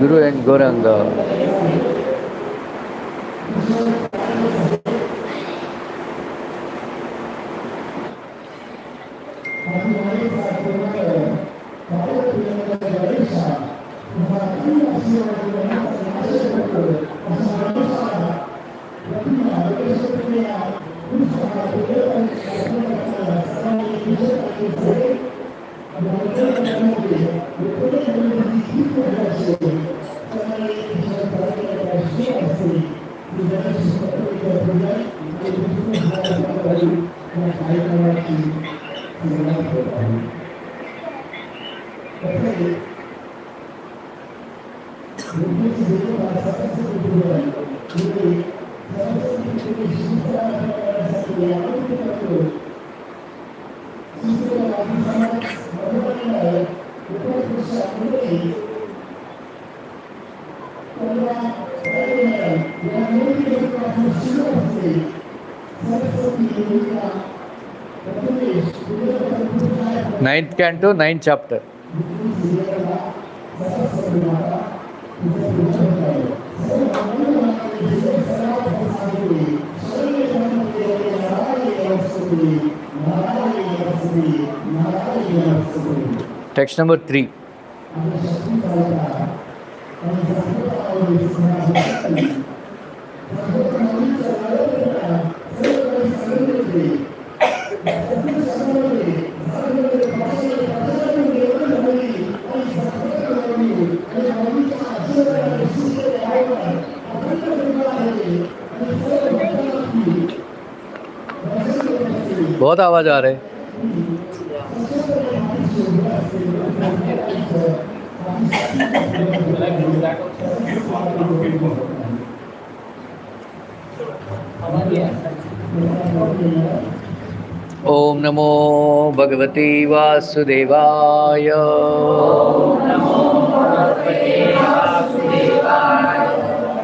Guru and Gauranga. Ninth canto, ninth chapter. Text number 3. बहुत आवाज आ रहा है। ओम नमो भगवते वासुदेवाय।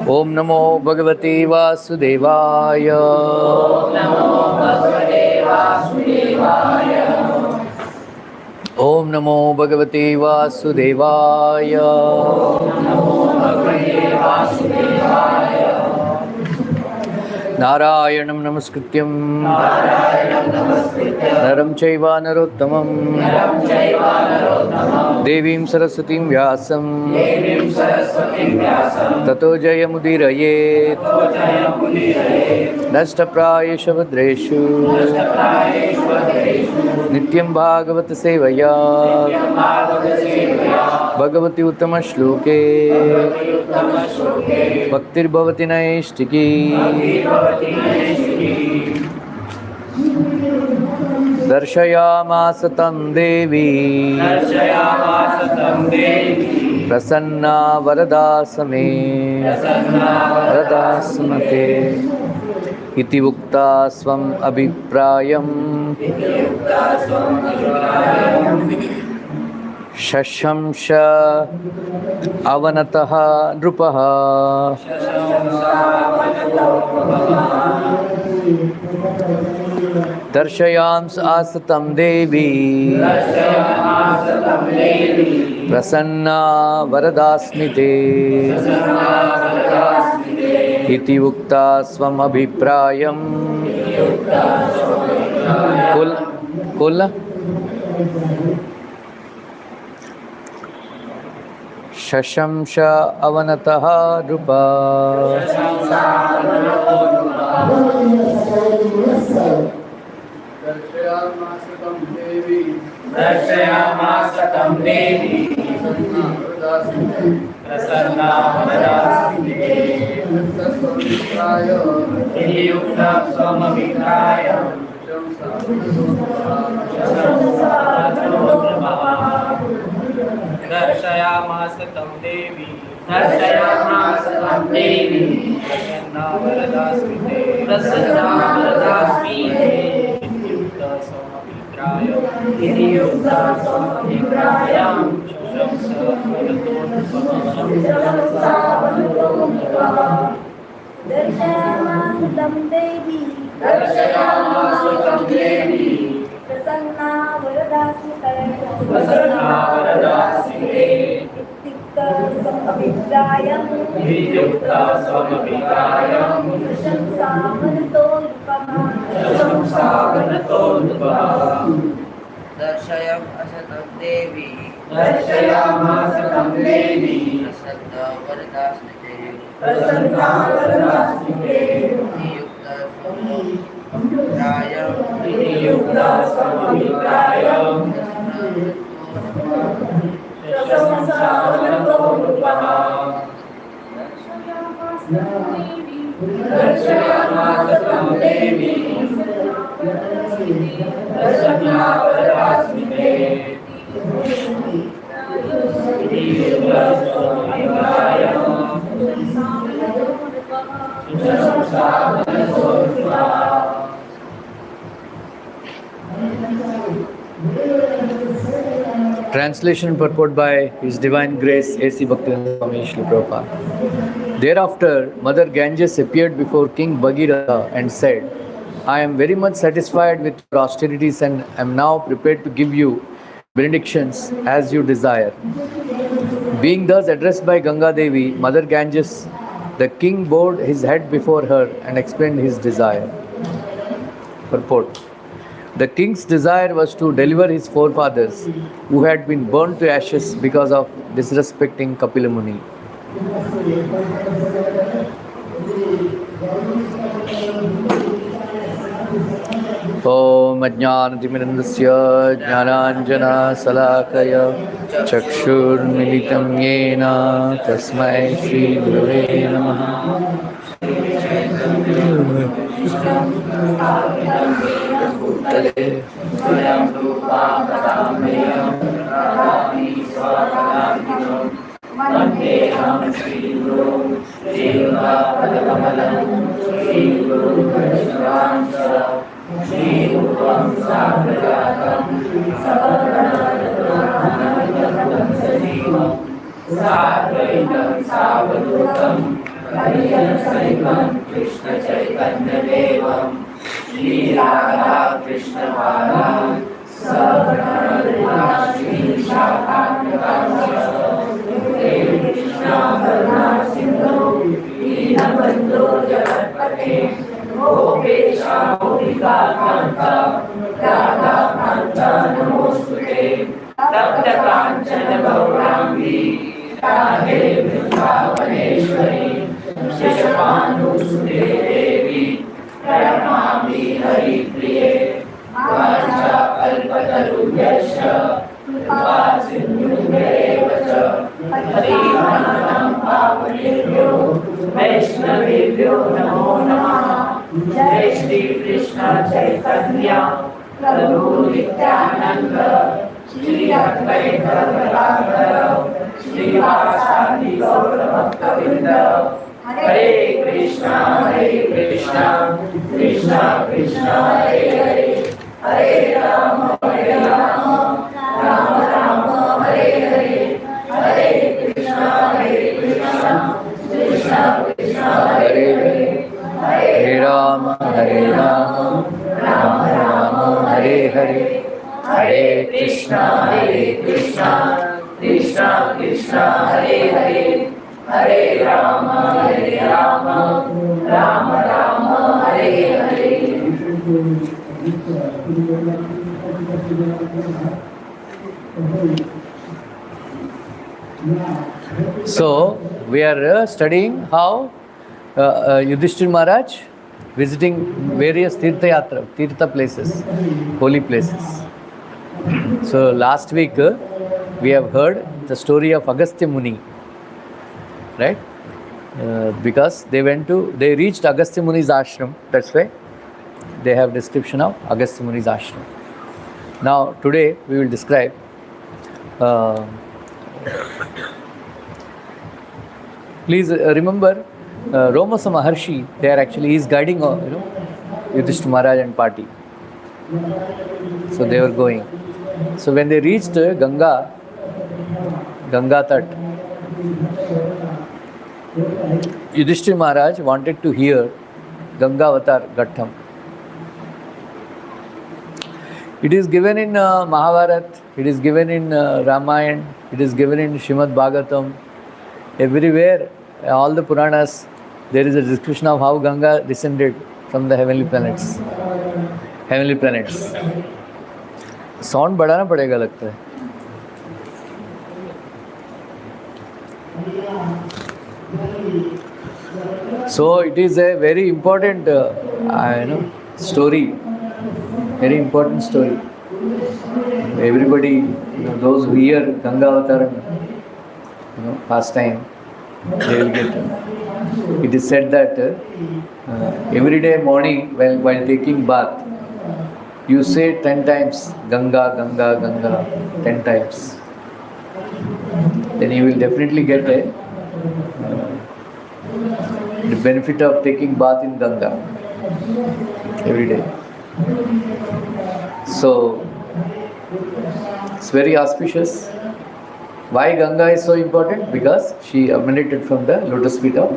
ओम नमो भगवते वासुदेवाय। ओम नमो भगवते वासुदेवाय। नारायणं नमस्कृत्यं नरं चैव नरोत्तमं देवीं सरस्वतीं व्यासं ततो जयमुदीरयेत्। नष्टप्रायेषु भद्रेषु नित्यं भागवत सेवया भगवति उत्तमश्लोके भक्तिर्भवति नैष्टिकी। दर्शयामास तं देवी प्रसन्ना वरदा समे इति उक्ता स्वम् अभिप्रायम् शशंस अवनतः नृपः। दर्शयामास आसतं देवी प्रसन्ना वरदास्मिते इति उक्ता स्वम् अभिप्रायम् कुल शशंस अवनतः नृपः। दर्शयामास तं देवी प्रसन्ना वरदास्मिते इति उक्ता स्वम् अभिप्रायम् दर्शयामास तं देवी प्रसन्ना वरदास्मिते इति उक्ता स्वम् अभिप्रायम् दर्शयामास तं देवी प्रसन्ना वरदास्मिते स्वमभिप्रायम् विनियुक्ता स्वमभिप्रायम् प्रशंसावनतो नृपः प्रशंसावनतो नृपः दर्शयम् असतं देवी दर्शयामास तं देवी प्रसन्ना वरदास्मिते प्रसन्नावरदास्मिते नियुक्ता स्वमभिप्रायम् विनियुक्ता स्वमभिप्रायम् प्रशंसावनतो नृपः दर्शयामास तं देवी प्रसन्नावरदास्मिते विनियुक्ता स्वमभिप्रायम् प्रशंसावनतो नृपः Translation and purport by His Divine Grace A.C. Bhaktivedanta Swami Srila Prabhupada. Thereafter, Mother Ganges appeared before King Bhagirath and said, I am very much satisfied with your austerities and am now prepared to give you benedictions as you desire. Being thus addressed by Ganga Devi, Mother Ganges, the king bowed his head before her and explained his desire. Purport. The king's desire was to deliver his forefathers who had been burned to ashes because of disrespecting Kapila Muni. Om Ajnanatimirandasya Jnananjana Salakaya Chakshurmilitam Yena Tasmai Shri Gurave Namaha. स्वयं रूपा पदाम्बेयं ददामि स्वपदान्तिकं वन्देऽहं श्रीगुरुं श्रीयुतापदकमलं श्रीगुरुवैष्णवांश्च श्रीरूपं साग्रजातं सहगणरघुनाथं सजीवं साद्वैतं सावधूतं हरिहरसहितं कृष्णचैतन्यदेवं श्री राधा कृष्ण बाला सहगणा श्री कृष्णा करुणा सिंधु दीनबंधो जगत्पते गोपेशा गोपिका कांता राधा कांता नमोस्तुते तप्त कांचन गौरांगी राधे वृंदावनेश्वरी शशपानुसुते देवी प्रणमामि हरिप्रिये वाञ्छाकल्पतरुभ्यश्च कृपा सिन्धुभ्येव च पतितानां पावनेभ्यो वैष्णवेभ्यो नमो नमः। जय श्री कृष्ण चैतन्य प्रभु नित्यानंद श्री अद्वैत गदाधर श्रीवासादि गौर भक्तवृंद हरे Krishna Krishna Krishna Hare Hare Hare Ram Ram Ram Hare Hare Hare Krishna Krishna Krishna Hare Hare Hare Rama, Rama Rama, Hare Hare, Hare Krishna, Krishna Krishna Hare Hare Hare Ram Ram Ram Hare Hare. So, we are studying how Yudhishthira Maharaj visiting various Tirtha places, holy places. So, last week we have heard the story of Agastya Muni, right? Because they reached Agastya Muni's ashram, that's why they have description of Agastya Muni's ashram. Now, today we will describe please remember Romasa Maharshi, they are actually, he is guiding Yudhishthira Maharaj and party. So they were going. So when they reached Ganga Tat, Yudhishthira Maharaj wanted to hear Ganga Avatar Gattham. It is given in Mahabharat, it is given in Ramayana, it is given in Srimad Bhagavatam, Everywhere, all the Puranas, there is a description of how Ganga descended from the heavenly planets. Heavenly planets. Sound बढ़ाना पड़ेगा लगता है. So it is a very important, story. Very important story. Everybody, those who hear Ganga Avataran, pastime, they will get. It is said that every day morning, while taking bath, you say 10 times Ganga, Ganga, Ganga, 10 times. Then you will definitely get the benefit of taking bath in Ganga every day. So it's very auspicious. Why Ganga is so important? Because she emanated from the lotus feet of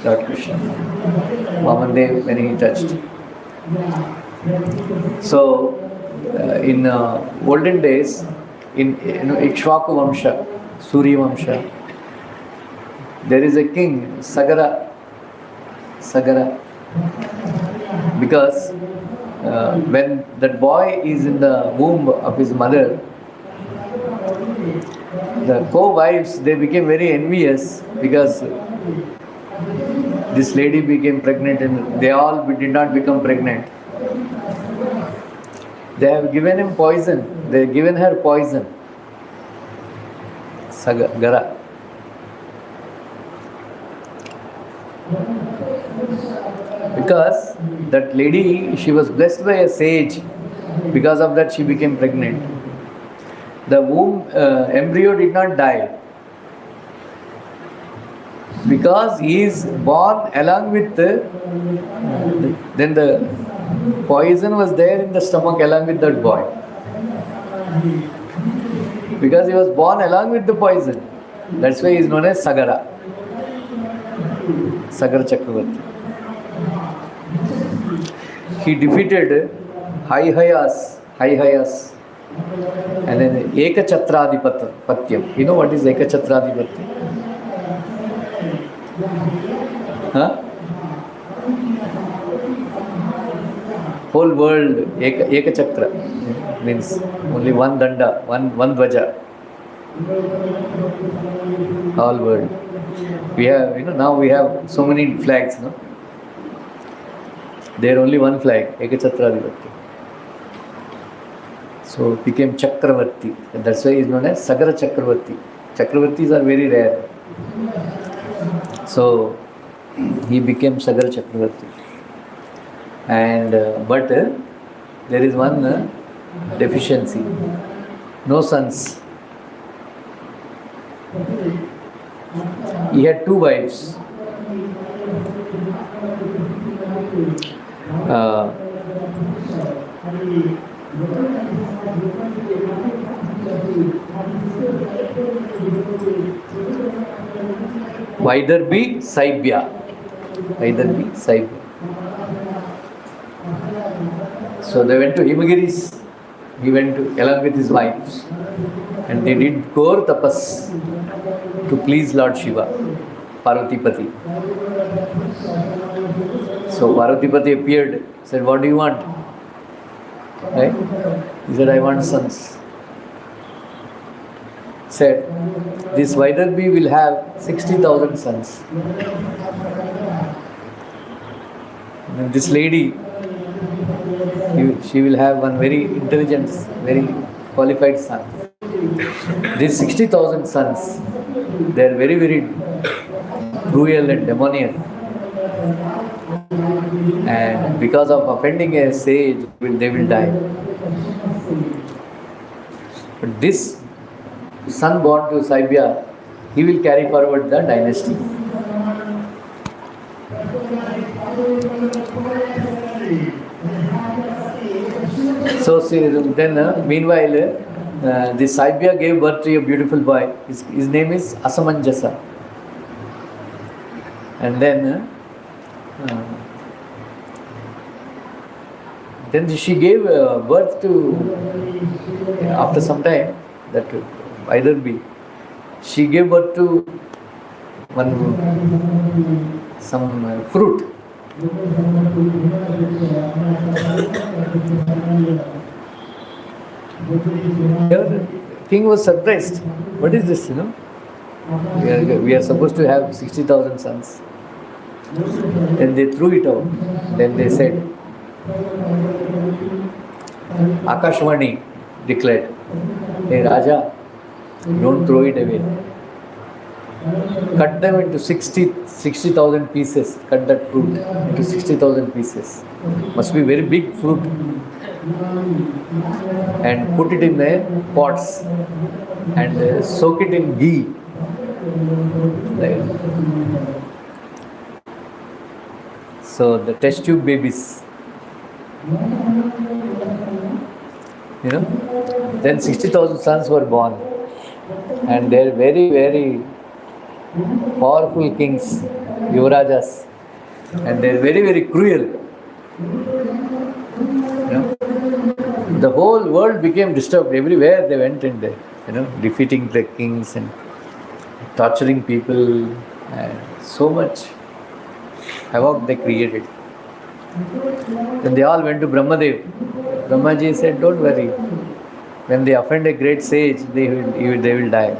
Lord Krishna. Vamandev, when he touched. So in olden days, in Ikshvaku Vamsha, Surya Vamsha, there is a king, Sagara. Because when that boy is in the womb of his mother, the co-wives, they became very envious because this lady became pregnant and they all did not become pregnant. They have given him poison. They have given her poison. Sagara. Because that lady, she was blessed by a sage. Because of that, she became pregnant. The womb embryo did not die. Because he is born along with then the poison was there in the stomach along with that boy. Because he was born along with the poison. That's why he is known as Sagara. Sagara Chakravarti. He defeated Haihayas, and then Ekachatradipatyam. You know what is Ekachatradipatyam? Huh? Whole world, Ekachakra, means only one danda, one dvaja. All world. We have, now we have so many flags, no? There only one flag, Ekachatradipatyam. So it became Chakravarti. And that's why he is known as Sagara Chakravarti. Chakravartis are very rare. So he became Sagara Chakravarti. And but there is one deficiency. No sons. He had two wives. Vaidarbhi, Saibya. So they went to Himagiris. He went along with his wives. And they did Ghor Tapas to please Lord Shiva, Parvatipati. So Parvatipati appeared, said, "What do you want?" Right? He said, "I want sons." Said, "This Vaidarbhi will have 60,000 sons." And this lady, she will have one very intelligent, very qualified son. These 60,000 sons, they are very, very cruel and demoniac. And because of offending a sage, they will die. But this son born to Saibya, he will carry forward the dynasty. So then, meanwhile, the Saibya gave birth to a beautiful boy. His name is Asamanjasa. And then she gave birth to, after some time, that Vaidarbhi, she gave birth to some fruit. The king was surprised. What is this? We are supposed to have 60,000 sons. Then they threw it out. Then they said, Akashvani declared, "Hey Raja, don't throw it away. Cut them into 60,000 pieces. Cut that fruit into 60,000 pieces. Must be very big fruit. And put it in the pots and soak it in ghee." So the test tube babies, then 60,000 sons were born, and they're very, very powerful kings, Yuvarajas, and they're very, very cruel. The whole world became disturbed. Everywhere they went in there, defeating the kings and torturing people, and so much havoc they created. Then they all went to Brahmadev. Brahmaji said, "Don't worry. When they offend a great sage, they will die."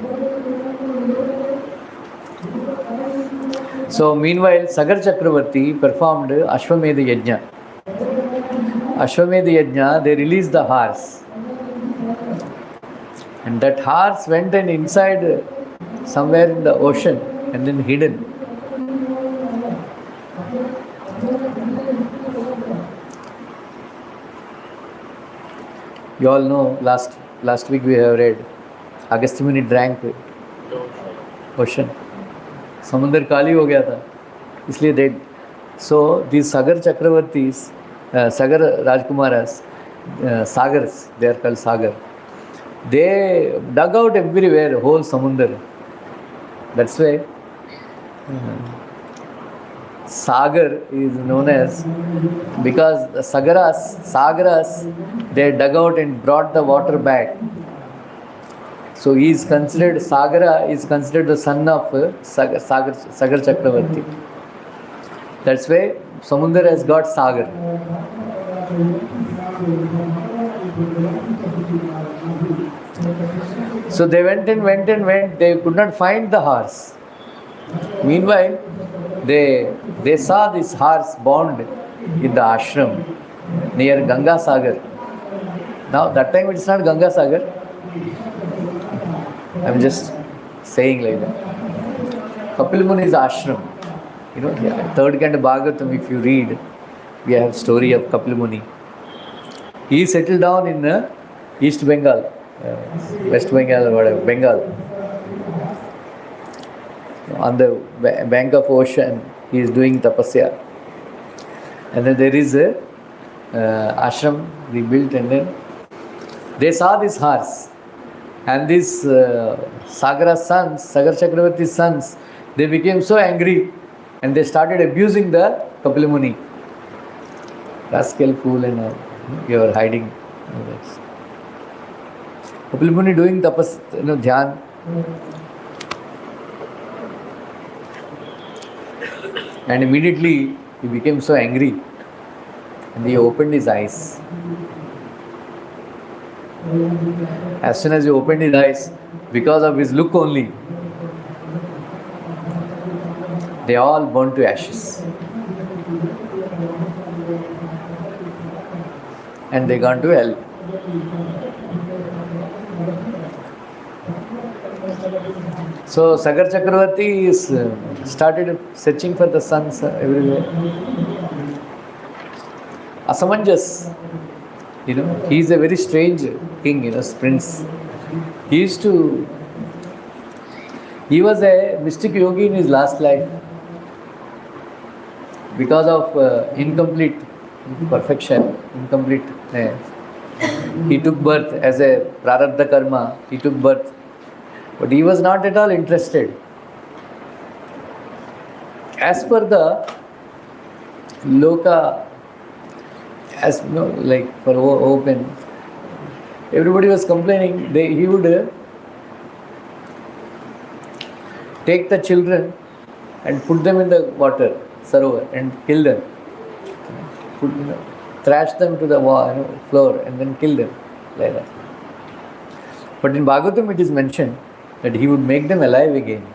So meanwhile, Sagar Chakravarti performed Ashwamedha Yajna. Ashwamedha Yajna, they released the horse. And that horse went and inside somewhere in the ocean and then hidden. You all know, last week we have read, Agastya Muni drank ocean. समुद्र काली हो गया था, इसलिए they. So these Sagar Chakravartis, Sagar Rajkumaras, Sagars, they are called Sagar. They dug out everywhere, whole Samundra. That's why Sagar is known as, because the Sagaras, they dug out and brought the water back. So he is considered, Sagara is considered the son of Sagar Chakravarti. That's why Samundra has got Sagar. So they went, they could not find the horse. Meanwhile, they saw this horse bound in the ashram near Ganga Sagar. Now that time it's not Ganga Sagar. I'm just saying like that. Kapil Muni's ashram. Third Canto Bhagavatam, if you read, we have story of Kapil Muni. He settled down in East Bengal, West Bengal or whatever, Bengal. On the bank of ocean, he is doing tapasya. And then there is a ashram they built, and then they saw this horse. And these Sagara's sons, Sagar Chakravarti's sons, they became so angry and they started abusing the Kapil Muni. Rascal fool and all. You are hiding. Kapil Muni doing tapas, dhyan. And immediately he became so angry and he opened his eyes. As soon as he opened his eyes, because of his look only, they all burned to ashes. And they gone to hell. So Sagar Chakravarti is started searching for the sons everywhere. Asamanjas. He is a very strange king, prince. He was a mystic yogi in his last life. Because of incomplete perfection, he took birth as a prarabdha karma, he took birth. But he was not at all interested. As per the Loka, as like for open, everybody was complaining. He would take the children and put them in the water, sarovar, and kill them. Put, thrash them to the wall, floor, and then kill them like that. But in Bhagavatam it is mentioned that he would make them alive again.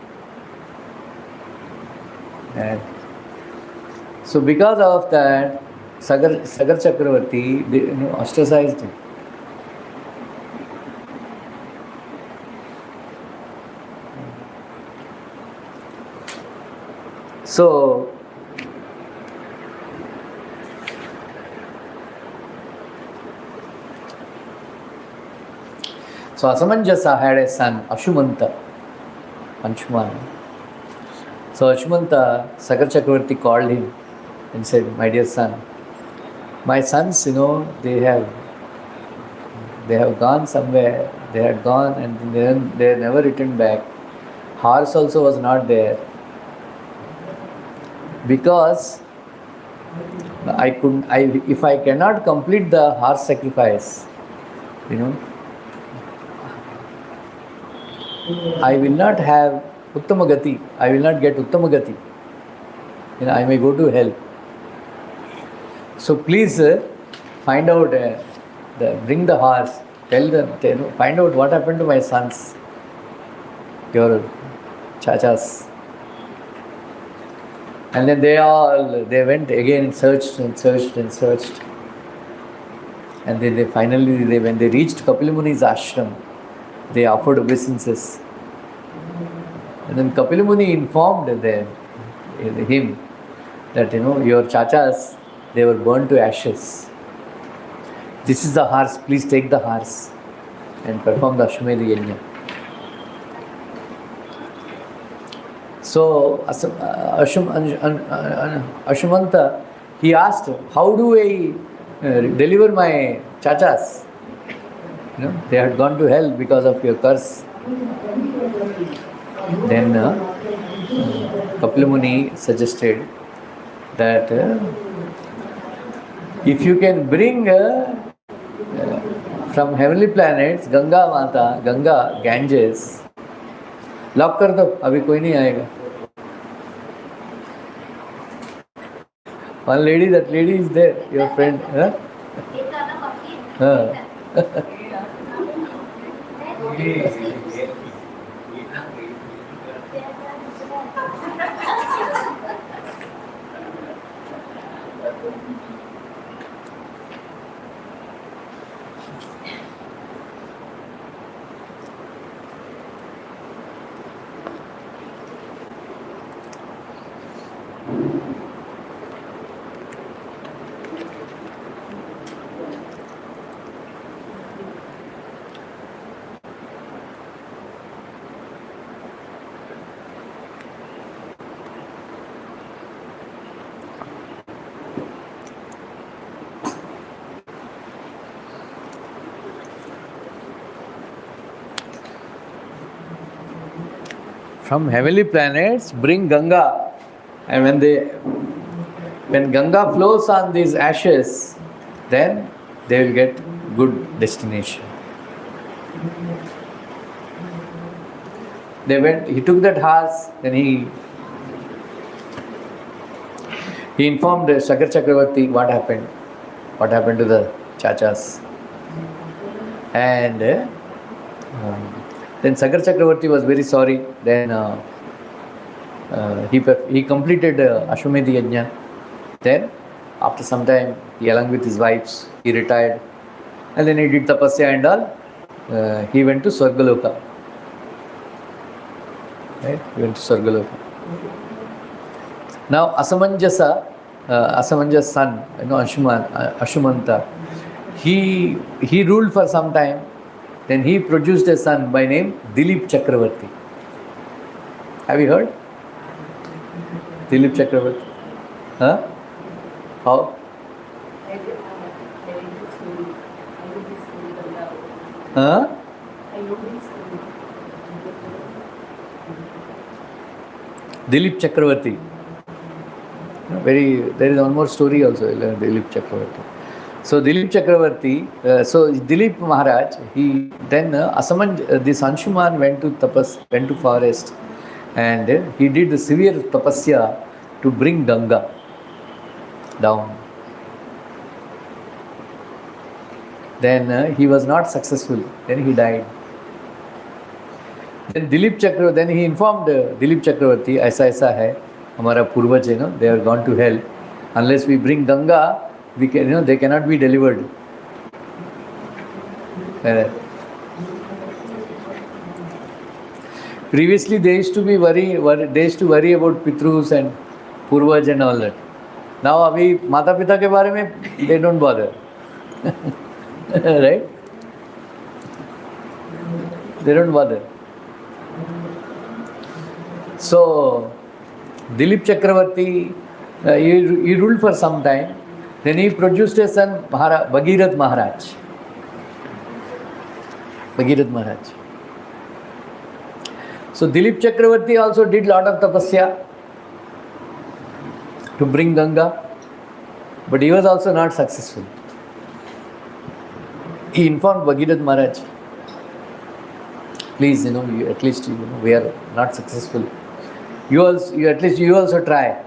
And so because of that, Sagar Chakravarti, they, ostracized him. So Asamanjasa had a son, Ashumanta, Anshuman. So Ashumanta, Sagar Chakravarti called him and said, my dear son, my sons, they have gone somewhere, they had gone and then they never returned back. Horse also was not there. Because if I cannot complete the horse sacrifice, I will not have Uttamagati. I will not get Uttamagati. I may go to hell. So please find out, bring the horse, tell them, find out what happened to my sons, your chachas. And then they went again and searched. And then they finally, when they reached Kapila Muni's ashram, they offered obeisances. And then Kapila Muni informed him that, your chachas, they were burned to ashes. This is the horse, please take the horse and perform the Ashwamedha Yajna. So Ashumanta, he asked, how do I deliver my chachas? They had gone to hell because of your curse. Then Kapila Muni suggested that if you can bring from heavenly planets Ganga Mata, Ganga, Ganges, lock कर दो, अभी कोई नहीं आएगा. One lady, that lady is there, your friend. Huh? From heavenly planets bring Ganga, and when Ganga flows on these ashes, then they will get good destination. They went, he took that horse, then he informed Sagar Chakravarti what happened to the chachas. And then Sagar Chakravarti was very sorry. Then he completed Ashwamedha Yajna. Then after some time, he along with his wives, he retired. And then he did tapasya and all. He went to Swargaloka. Right? He went to Swargaloka. Now Asamanja's son, Ashumanta, he ruled for some time. Then he produced a son by name Dilip Chakravarti. Have you heard? Dilip Chakravarti. Huh? How? Huh? Dilip Chakravarti. There is one more story also, Dilip Chakravarti. So Dilip Chakravarti, so Dilip Maharaj, this Anshuman went to forest, and he did the severe tapasya to bring Ganga down. Then he was not successful. Then he died. Then Dilip Chakravarti, then he informed Dilip Chakravarti, ऐसा ऐसा है, हमारा पूर्वज है, they are gone to hell. Unless we bring Ganga, we can, they cannot be delivered. Previously, they used to worry about Pitrus and Purvaj and all that. Now, abhi Mata Pita ke बारे में they don't bother. Right? They don't bother. So, Dilip Chakravarti, he ruled for some time. Then he produced a son, Bhagirath Maharaj. Bhagirath Maharaj. So Dilip Chakravarti also did lot of tapasya to bring Ganga, but he was also not successful. He informed Bhagirath Maharaj, please, at least, we are not successful. You also try,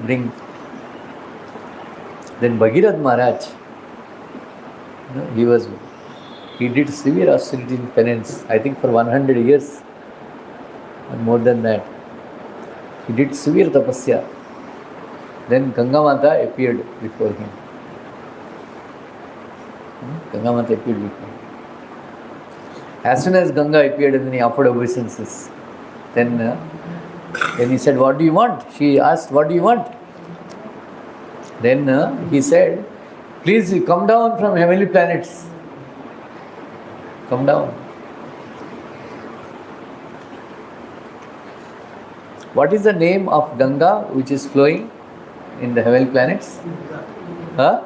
bring. Then Bhagirath Maharaj, he did severe austerity in penance, I think for 100 years, and more than that. He did severe tapasya. Then Ganga Mata appeared before him. Ganga Mata appeared before him. As soon as Ganga appeared, and then he offered obeisances. Then he said, what do you want? She asked, what do you want? Then he said, please come down from heavenly planets. Come down. What is the name of Ganga which is flowing in the heavenly planets? Huh?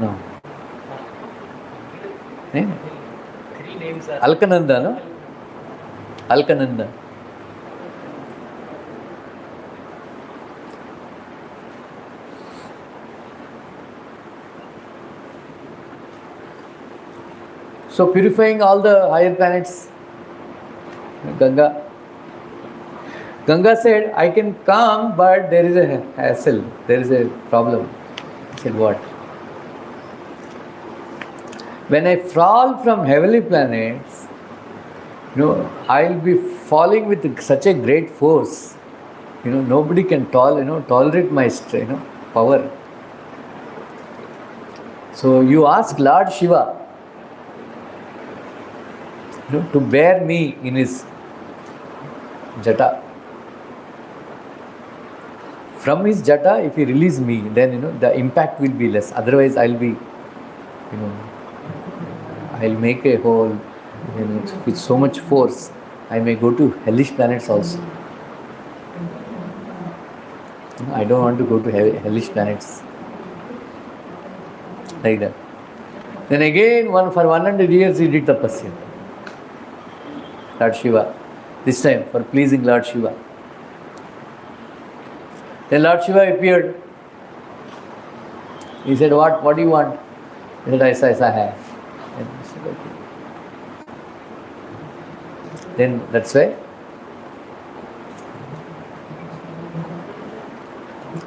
No. Three names are Alkananda, no? Alkananda. So purifying all the higher planets, Ganga. Ganga said, I can come, but there is a hassle, there is a problem. He said, what? When I fall from heavenly planets, I'll be falling with such a great force. Nobody can tolerate my power. So you ask Lord Shiva, to bear me in his jata. From his jata, if he release me, then the impact will be less. Otherwise, I'll be, I'll make a hole, with so much force. I may go to hellish planets also. I don't want to go to hellish planets. Like that. Then again, for 100 years he did tapasya. Lord Shiva. This time for pleasing Lord Shiva. Then Lord Shiva appeared. He said, what do you want? He said, aisa hai. And he said, okay. Then that's why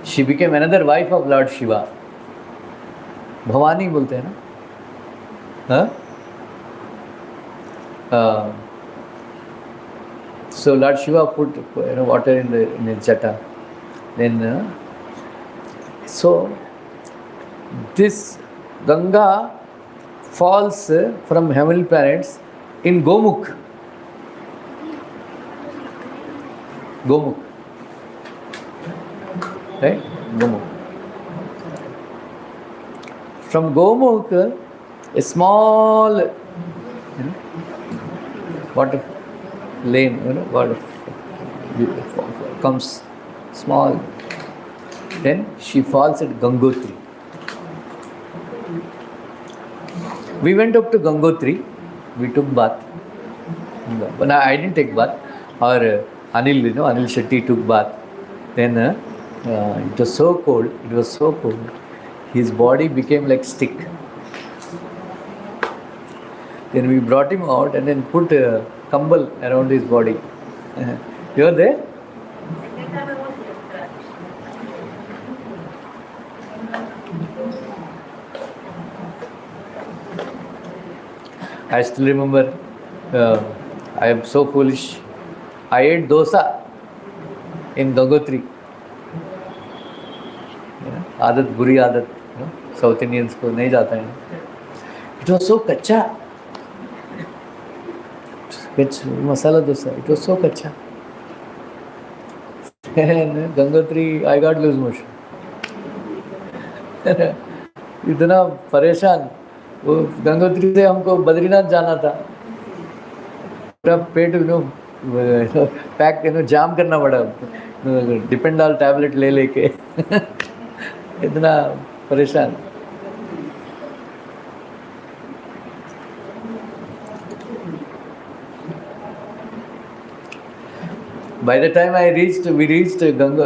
she became another wife of Lord Shiva. Bhavani bolte hai na? Huh? So Lord Shiva put water in his jata. Then so this Ganga falls from heavenly planets in Gomukh. Gomukh. Right? Gomukh. From Gomukh, a small water lane, water comes small. Then she falls at Gangotri. We went up to Gangotri. We took bath. But I didn't take bath. Or Anil, Anil Shetty took bath. Then it was so cold. It was so cold. His body became like stick. Then we brought him out and then put a kambal around his body. You were there? I still remember, I am so foolish. I ate dosa in Gangotri. आदत बुरी आदत south Indians को नहीं जाता है. It was so कच्चा. Masala dosa. It was so kacha. And Gangotri, I got loose motion. इतना परेशान. वो गंगोत्री से हमको बद्रीनाथ जाना था. पूरा पेट पैक जाम करना पड़ा. डिपेंडॉल टैबलेट ले लेके इतना परेशान. By the time we reached Ganga,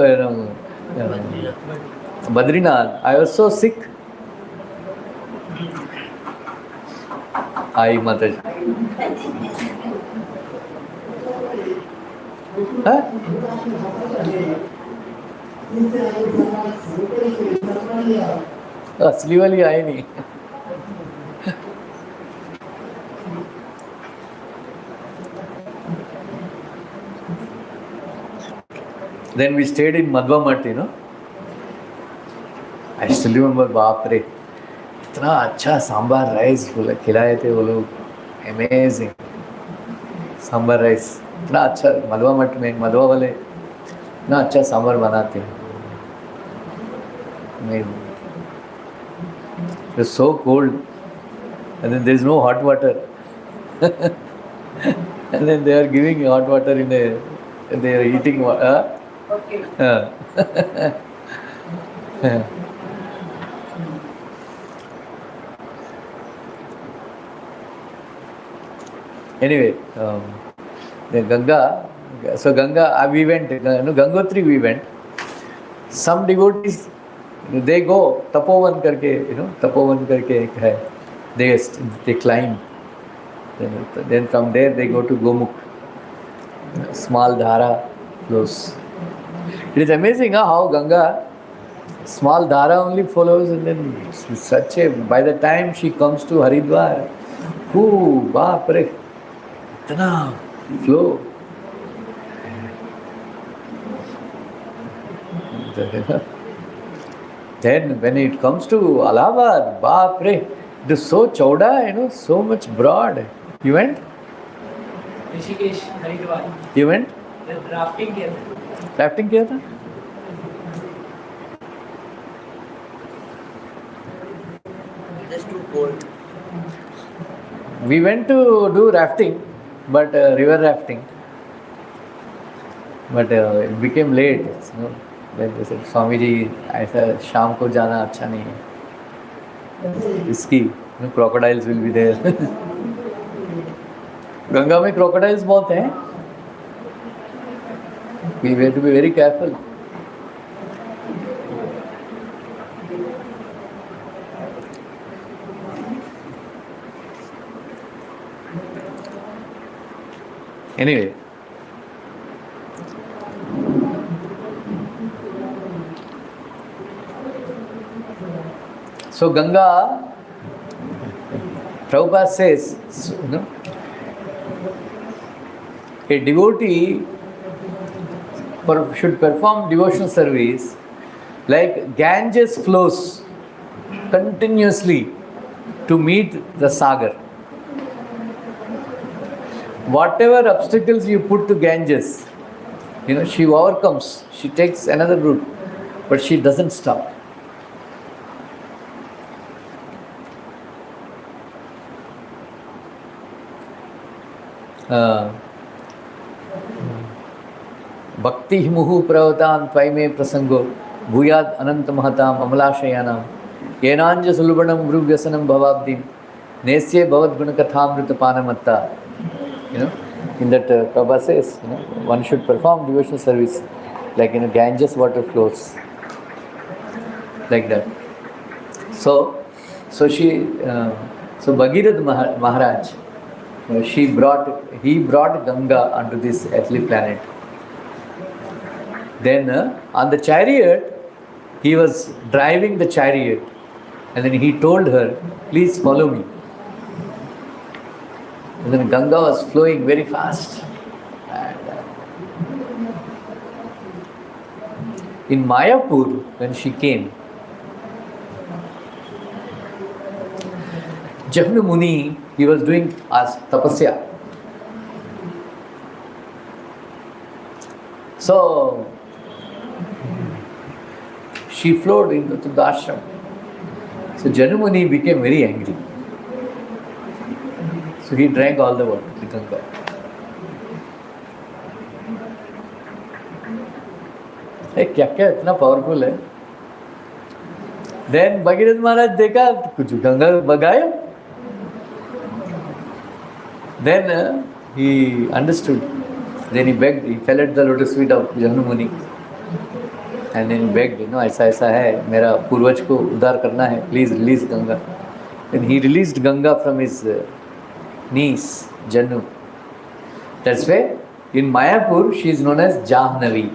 Badrinath, I was so sick. Ai Mataji. Huh? असली वाली आई नहीं. Then we stayed in Madhva, you know. I still remember, बाप रे, इतना अच्छा सांबार राइस खिलाए थे वो लोग. Amazing. सांबार राइस इतना अच्छा. मधवा मठ में मधवा वाले इतना अच्छा सांबार बनाते हैं. Amazing. It was so cold, and then there is no hot water. And then they are giving hot water and they are eating water. Okay. Anyway, the Ganga. So Ganga, we went. Gangotri we went. Some devotees, they go tapovan karke. Tapovan karke ek hai. They climb. Then from there they go to Gomukh. Small dhara flows. It is amazing how Ganga, small dhara only follows, and then by the time she comes to Haridwar, baap re, itna flow. Then when it comes to Allahabad, baap re, it is so chauda, so much broad. You went? Rishikesh Haridwar. You went? Rafting किया था. Rafting किया था? Just too cold. We went to do rafting, but river rafting. But it became late. Then they said, Swamiji, ऐसा शाम को जाना अच्छा नहीं है. Risky. Crocodiles will be there. Ganga में crocodiles बहुत हैं. We have to be very careful. Anyway, so Ganga, Prabhupada says, a devotee should perform devotional service like Ganges flows continuously to meet the Sagar. Whatever obstacles you put to Ganges, she overcomes, she takes another route, but she doesn't stop. भक्ति मुहु प्रवतान त्वयिमे प्रसंगो भूयाद अनंत महताम अमलाशयानाम येनांज सुलभणम भृव्यसनम भवाब्दिम नेस्ये भवद गुण कथामृत पानमत्ता. In that Prabhupada says, one should perform devotional service like Ganges water flows, like that. So Bhagirath Maharaj, he brought Ganga onto this earthly planet. Then on the chariot, he was driving the chariot, and then he told her, "Please follow me." And then Ganga was flowing very fast. And in Mayapur, when she came, Jagna Muni, he was doing as tapasya. So she flowed into the ashram. So Jagna Muni became very angry. So he drank all the water, the Ganga. क्या क्या इतना powerful है. Then Bhagirath Maharaj देखा कुछ Ganga बगाया. Then he understood. Then he begged. He fell at the lotus feet of Jagna Muni, and then he begged, ऐसा ऐसा है, मेरा पूर्वज को उद्धार करना है, please release Ganga. Then he released Ganga from his niece Janu. That's why in Mayapur she is known as Jahnavi.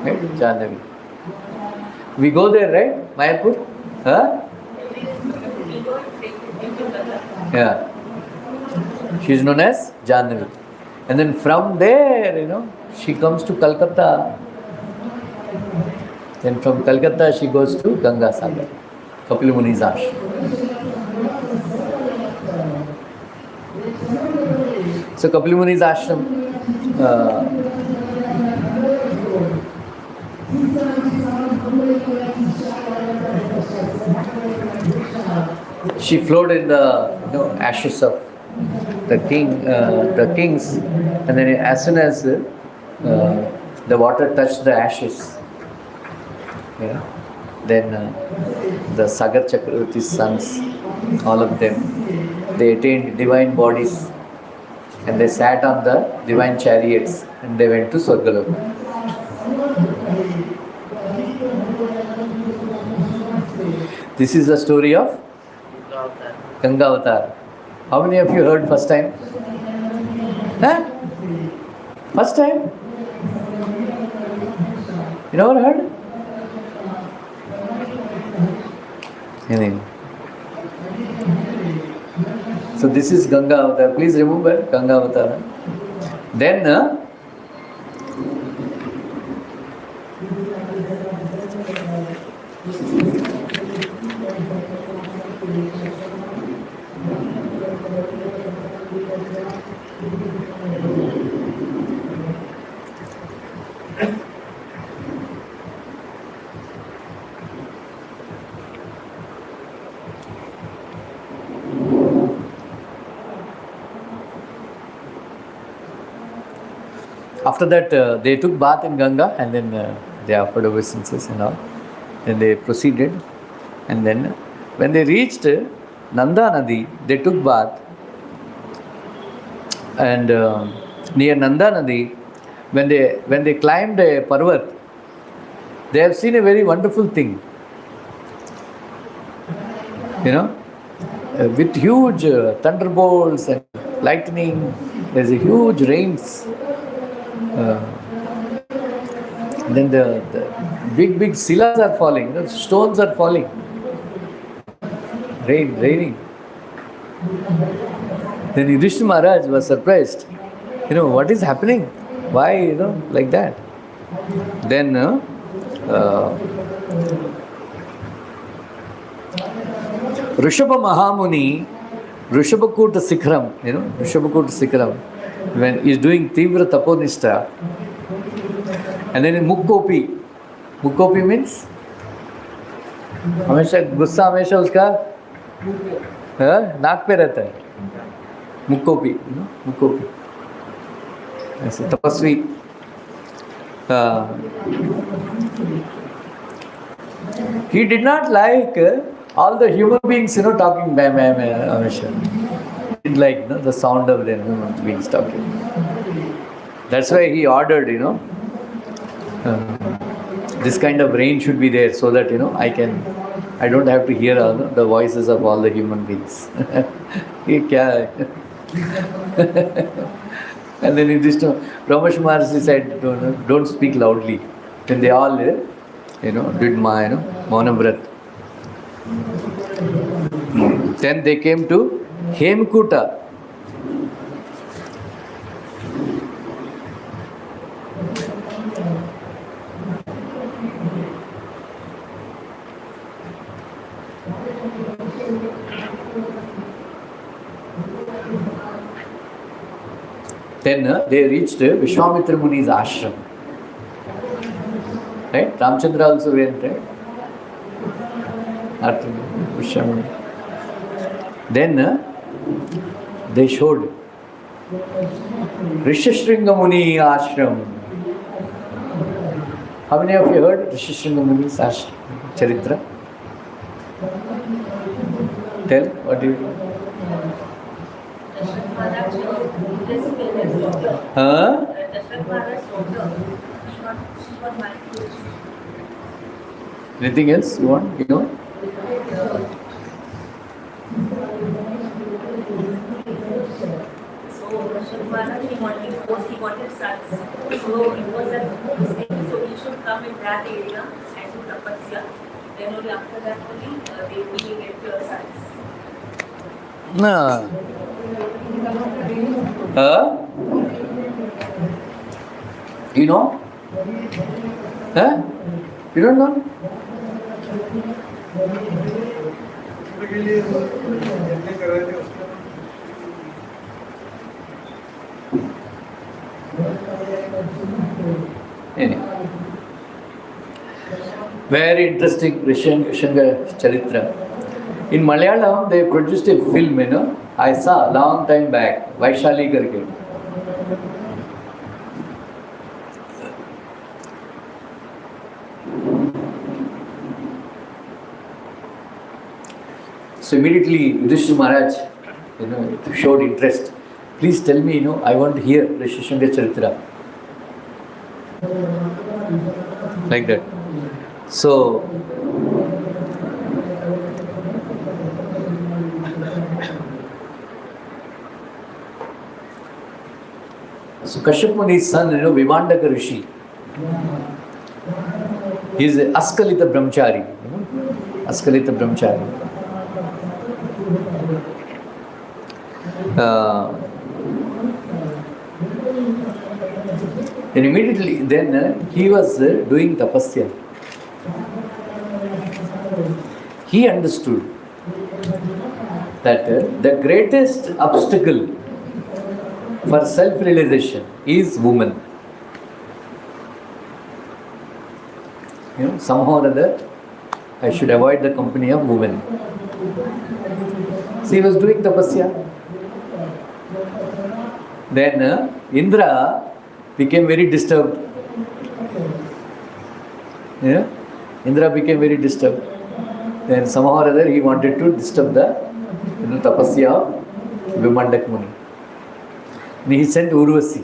Right? Jahnavi. We go there, right? Mayapur? Huh? Yeah. She is known as Jahnavi. And then from there, she comes to Calcutta. Then from Calcutta she goes to Ganga Sagar, Kapil Muni's ashram. So Kapil Muni's ashram, she flowed in the ashes of the kings, and then as soon as the water touched the ashes, then the Sagar Chakravarti's sons, all of them, they attained divine bodies, and they sat on the divine chariots, and they went to Swargaloka. This is the story of Ganga Avatar. How many of you heard first time? Huh? First time? You never heard? Anyway. So this is Ganga Avatar. Please remember Ganga Avatar. Then after that, they took bath in Ganga, and then they offered obeisances and all. Then they proceeded, and then when they reached Nanda Nadi, they took bath. And near Nanda Nadi, when they climbed a Parvat, they have seen a very wonderful thing. With huge thunderbolts and lightning, there's a huge rains. Then the big silas are falling, the stones are falling. Raining. Then Yudhishthira Maharaj was surprised. What is happening? Why, like that? Then Rishabha Mahamuni, Rishabhakuta Sikharam, Rishabhakuta Sikharam, when he is doing Tivra Taponishta, and then in Mukkopi means हमेशा गुस्सा हमेशा उसका नाक पे रहता है. मुक्कोपी ऐसे तपस्वी. He did not like all the human beings talking hमेशा. He didn't like the sound of the human beings talking. That's why he ordered this kind of rain should be there, so that I can I don't have to hear all the voices of all the human beings. ये क्या है? And then Yudhishthira, Brahma Maharshi said, don't speak loudly. Then they all, did my, Maunavrat. Then they came to Hemkuta. Then they reached Vishwamitra Muni's ashram. Right? Ramchandra also went, right? After Vishwamitra. Then they showed Rishishringa Muni ashram. How many of you heard Rishishringa Muni's ashram? Charitra? Tell, what do you... Huh? Anything else you want? So Maharaj, he wanted sons. So it was a mistake. So he should come in that area and do tapasya. Then only after that only they will get your sons. No. Huh? You know? Huh? You don't know? Anyway. Very interesting Rishishringa Charitra. In Malayalam, they produced a film, I saw a long time back, Vaishali karke. So immediately Yudhishthira Maharaj, showed interest. Please tell me, I want to hear Rishishringa Charitra. Like that. So Kashyap Muni's son, Vivandaka Rishi. He is a Askalita Brahmachari. Askalita Brahmachari. And immediately then he was doing tapasya. He understood that the greatest obstacle for self-realization is woman. Somehow or other, I should avoid the company of women. So he was doing tapasya. Then Indra became very disturbed. Indra became very disturbed. Then somehow or other he wanted to disturb the tapasya of Vimandak Muni. And he sent Urvasi.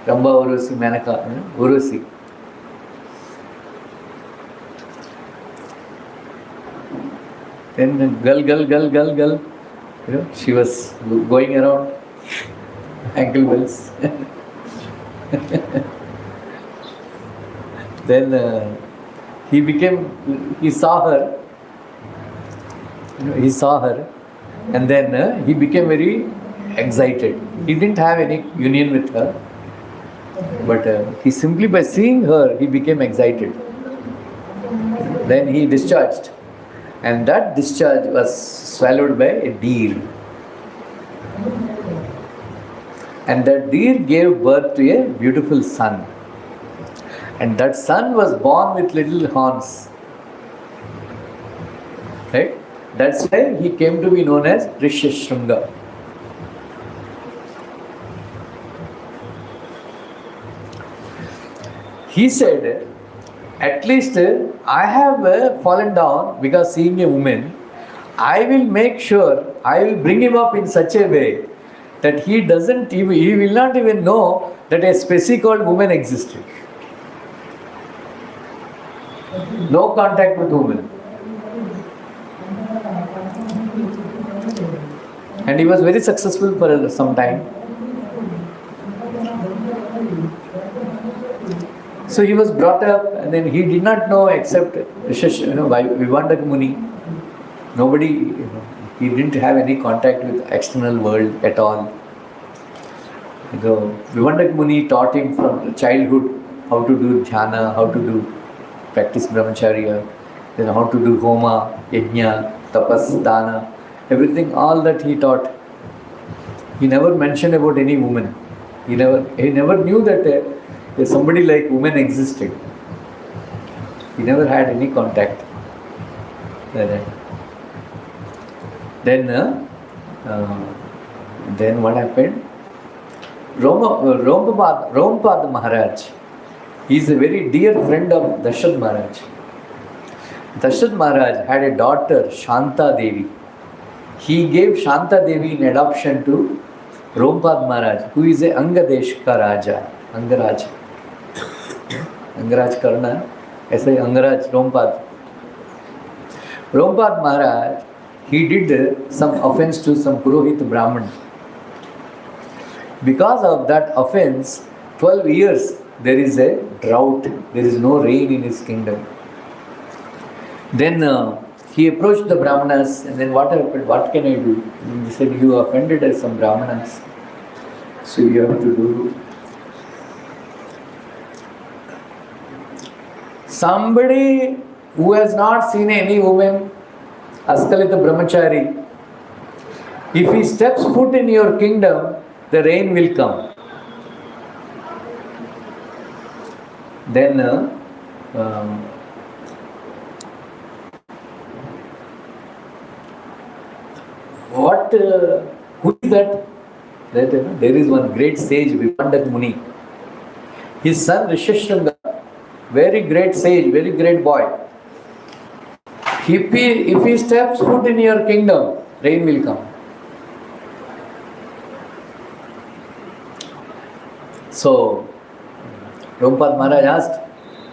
Ramba Urvasi, Manaka, Urvasi. Then girl, she was going around, ankle bells. Then he saw her, and then he became very excited. He didn't have any union with her, but he simply by seeing her, he became excited. Then he discharged, and that discharge was swallowed by a deer. And that deer gave birth to a beautiful son. And that son was born with little horns. Right? That's why he came to be known as Rishishringa. He said, at least I have fallen down because seeing a woman. I will make sure, I will bring him up in such a way that he will not even know that a species called woman existed. No contact with women. And he was very successful for some time. So he was brought up, and then he did not know except by Vivandak Muni. Nobody, he didn't have any contact with external world at all. Vivandak Muni taught him from childhood how to do dhyana, how to do practice brahmacharya, then how to do homa, yajna, tapas, dana, everything, all that he taught. He never mentioned about any woman. He never knew that somebody like woman existed. He never had any contact. Then what happened? Rompad Maharaj, he is a very dear friend of Dasharatha Maharaj. Dasharatha Maharaj had a daughter, Shanta Devi. He gave Shanta Devi in adoption to Rompad Maharaj, who is a Angadeshka Raja. Angaraj. Angaraj Karna, ऐसे Angaraj Rompad. Rompad Maharaj, he did some offense to some Purohit Brahman. Because of that offense, 12 years there is a drought, there is no rain in his kingdom. Then he approached the Brahmanas, and then what happened? What can I do? And he said, you offended some Brahmanas, so you have to do. Somebody who has not seen any woman, Askalita Brahmachari, if he steps foot in your kingdom, the rain will come. Then who is that? There is one great sage, Vivandak Muni. His son Rishishringa, very great sage, very great boy. If he steps foot in your kingdom, rain will come. So, Rompad Maharaj asked,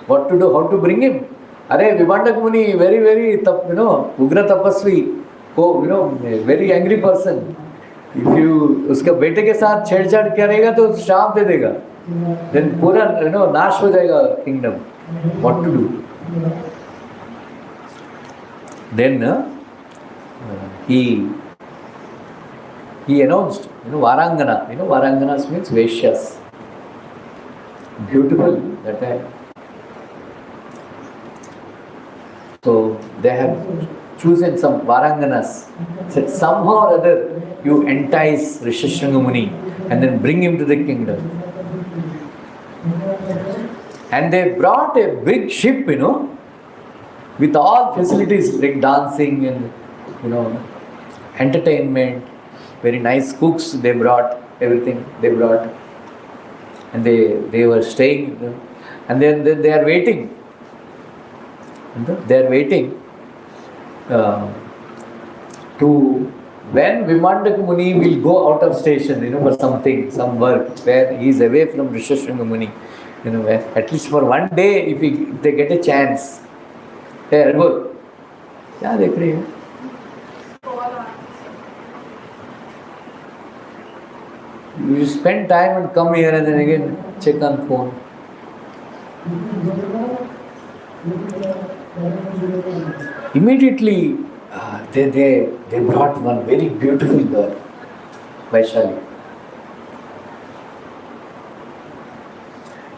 what to do, how to bring him? Are Vivandak Muni, very, very, Ugra Tapasvi, very angry person. If you उसका बेटे के साथ छेड़छाड़ करेगा तो श्राप दे देगा, then पूरा नाश हो जाएगा kingdom. What to do? Then he announced, Varangana. Varanganas means Vaishyas. Beautiful that time. So they have chosen some Varanganas. Said somehow or other you entice Rishishringa Muni and then bring him to the kingdom. And they brought a big ship, with all facilities like dancing and entertainment, very nice cooks they brought, everything they brought. And they were staying, and then they are waiting. They are waiting to when Vivandak Muni will go out of station, for something, some work, where he is away from Rishishringa Muni, where at least for one day, if they get a chance. Hey, Argul, क्या देख रही है? You spend time and come here and then again check on phone. Immediately they brought one very beautiful girl, Vaishali.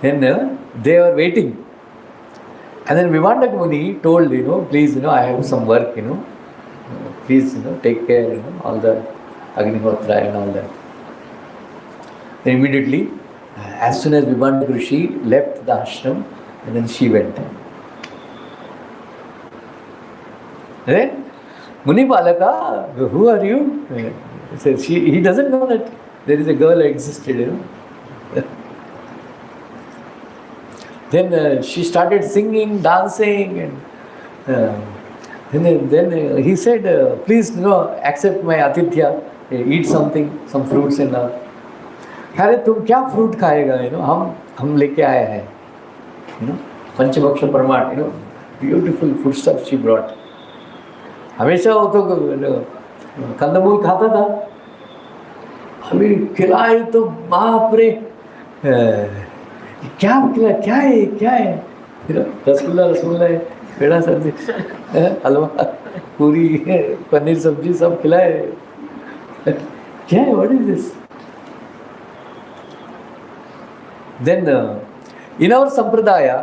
Then they were waiting. And then Vivandak Muni told, please, I have some work, please, take care, all the Agnihotra and all that. Then immediately, as soon as Vivandak Rishi left the ashram, and then she went. Then Muni Balaka, who are you? He says, he doesn't know that there is a girl existed, Then she started singing, dancing, and then he said, please, accept my atithya, eat something, some fruits and all. अरे तुम क्या fruit खाएगा हम लेके आए हैं पंचभक्ष परमाट beautiful foodstuff she brought. हमेशा वो तो कंदमूल खाता था, अभी खिलाए तो बाप रे, क्या खिला, क्या है रसगुल्ला है, पेड़ा सब्जी, हलवा, पूरी, पनीर सब्जी सब खिलाए, क्या है, what is this? Then in our sampradaya,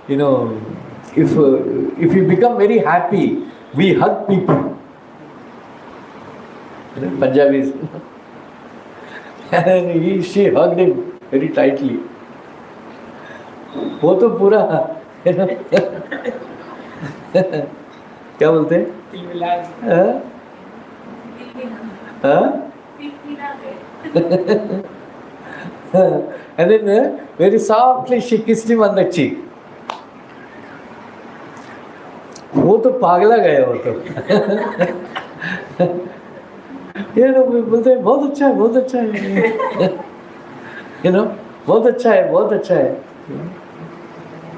if you become very happy, we hug people. Punjabis. And she hugged him very tightly. वो तो पूरा क्या बोलते हैं? And then very softly she kissed him on the cheek. वो तो पागला गया वो तो ये लोग बोलते हैं बहुत अच्छा है, बहुत अच्छा है, बहुत अच्छा है,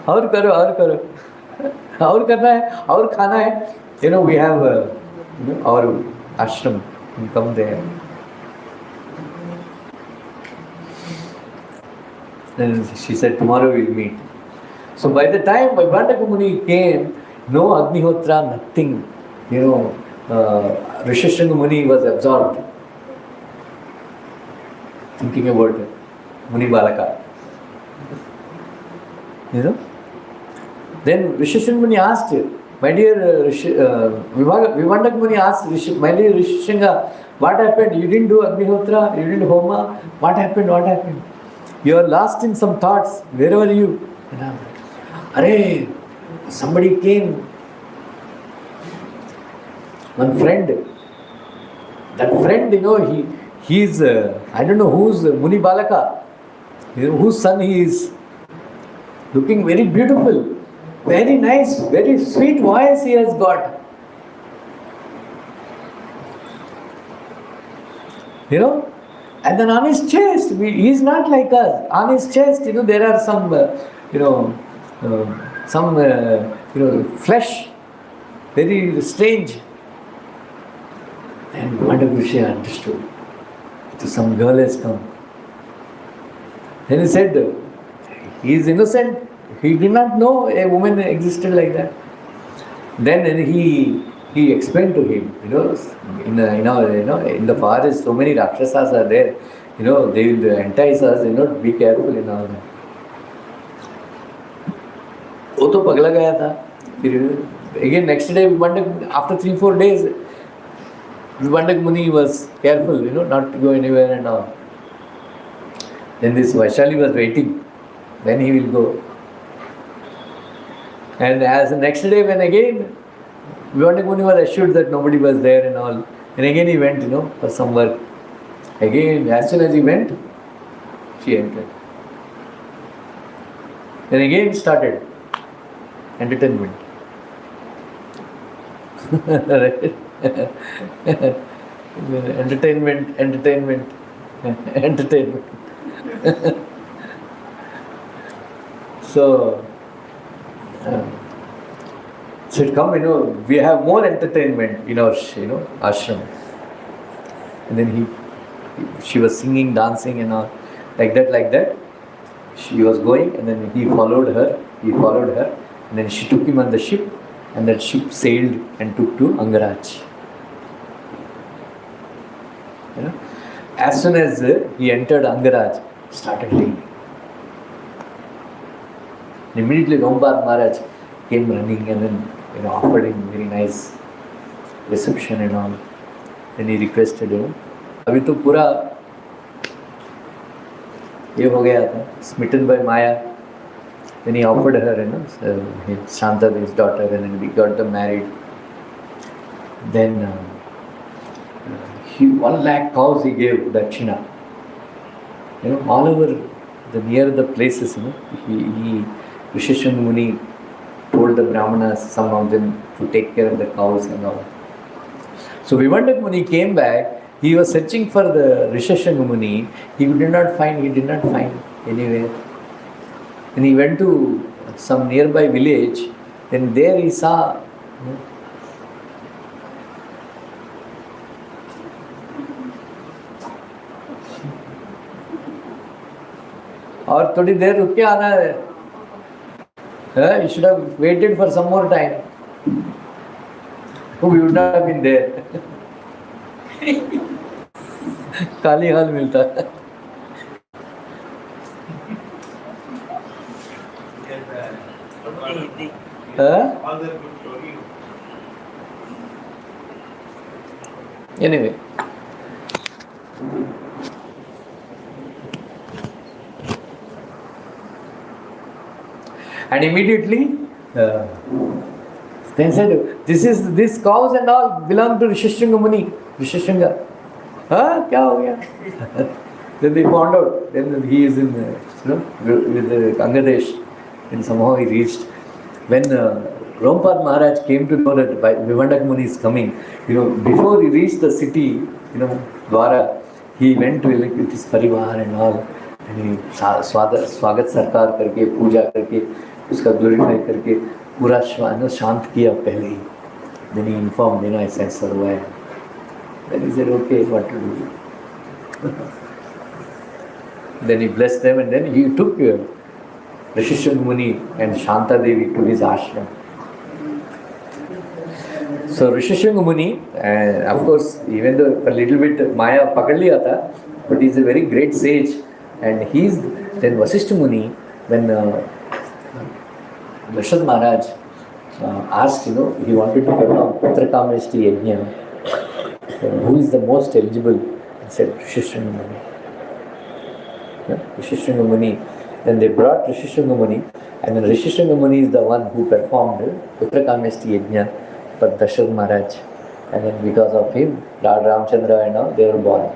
और करो, और करना है, और खाना है. We have our ashram, you come there. And she said, tomorrow we'll meet. So by the time Vaibhastika Muni came, no Agnihotra, nothing. Rishishringa Muni was absorbed, thinking about it. Muni Balaka. Then Rishishringa Muni asked, my dear Vaibhastika Muni asked, my dear Rishishringa, what happened? You didn't do Agnihotra, you didn't Homa, what happened? You are lost in some thoughts. Where were you? Arey, somebody came. One friend. That friend, he's I don't know who's Muni Balaka, whose son he is. Looking very beautiful, very nice, very sweet voice he has got. And then on his chest, he is not like us. On his chest, there are some, flesh, very strange. Then Vaibhastika understood. So some girl has come. Then he said, he is innocent. He did not know a woman existed like that. Then he explained to him, in the forest so many rakshasas are there, they will entice us, be careful in all that. वो तो पगला गया था. फिर again next day, after 3-4 days, Vaibhastika Muni was careful, not to go anywhere and all. Then this Vaishali was waiting, when he will go. And as the next day, when again Vaibhastika Muni was assured that nobody was there and all, and again he went, for some work. Again, as soon as he went, she entered. Then again started entertainment. entertainment. So it come, we have more entertainment in our, ashram. And then she was singing, dancing and all, like that. She was going, and then he followed her, and then she took him on the ship, and that ship sailed and took to Angaraj. As soon as he entered Angaraj, started leaving. Immediately Ramarupa Maharaj came running and then offered him very nice reception and all. Then he requested, अभी तो पूरा ये हो गया था, smitten by Maya. Then he offered her, Shanta, his daughter, and then we got them married. Then 1 lakh cows he gave Dakshina. All over near the places, he Rishishringa Muni told the Brahmanas, some of them, to take care of the cows and all. So Vaibhastika Muni came back. He was searching for the Rishishringa Muni. He did not find anywhere. And he went to some nearby village. Then there he saw. और थोड़ी देर रुक के आना है. You should have waited for some more time. We would not have been there. खाली हाल मिलता है. Anyway. And immediately they said, this cows and all belong to Rishishringa Muni. Rishishringa. Kya ho gaya? Then they found out. Then he is in, with the Gangadesh. And somehow he reached. When Ramarupa Maharaj came to know that Vivandak Muni is coming, before he reached the city, Dwara, he went with his parivar and all. And he स्वागत सरकार करके पूजा करके उसका glorify करके पूरा शांत किया पहले ही. Then he informed, ऐसा ऐसा हुआ है. Then he said, okay, what to do? Then he blessed them, and then he took Rishishringa Muni and Shanta Devi to his ashram. So Rishishringa Muni, of course, even though a little bit Maya pakad liya tha, but he is a very great sage. And then Vasishta Muni, when Dasharatha Maharaj asked, he wanted to perform Putra Kameshti Yajna, who is the most eligible? He said Rishishringa Muni. Rishishringa Muni. Then they brought Rishishringa Muni, and then Rishishringa Muni is the one who performed Putra Kameshti Yajna for Dasharatha Maharaj. And then because of him, Lord Ramchandra and all, they were born.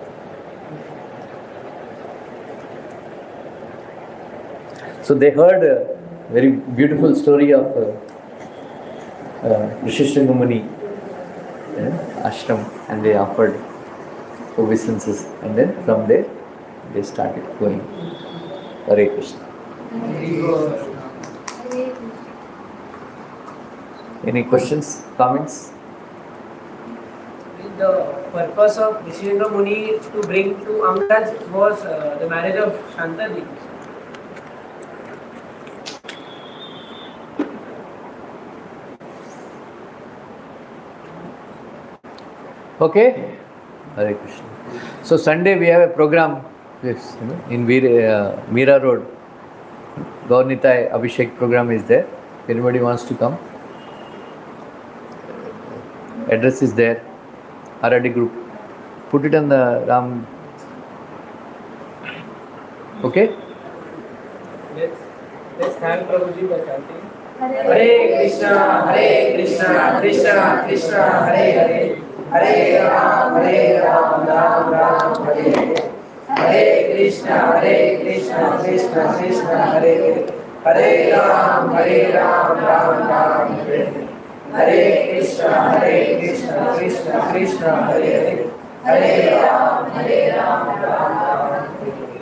So they heard a very beautiful story of Rishishringa Muni ashram, and they offered obeisances, and then from there they started going. Hare Krishna. Any questions, comments? The purpose of Rishishringa Muni to bring to Angraj was the marriage of Shanta Devi. Okay? Hare Krishna. So Sunday we have a program in Meera Road. Gaurnitai Abhishek program is there. If anybody wants to come, address is there. RRD group. Put it on the Ram. Okay? Let's thank Prabhuji by chanting. Hare Krishna, Krishna Krishna, Hare Hare. Hare Ram, Ram Ram, Hare Hare. Hare Krishna, Krishna Krishna, Hare Hare. Hare Ram, Ram Ram, Hare Hare. Hare Krishna, Krishna Krishna, Hare Hare. Hare Ram, Ram Ram, Hare Hare.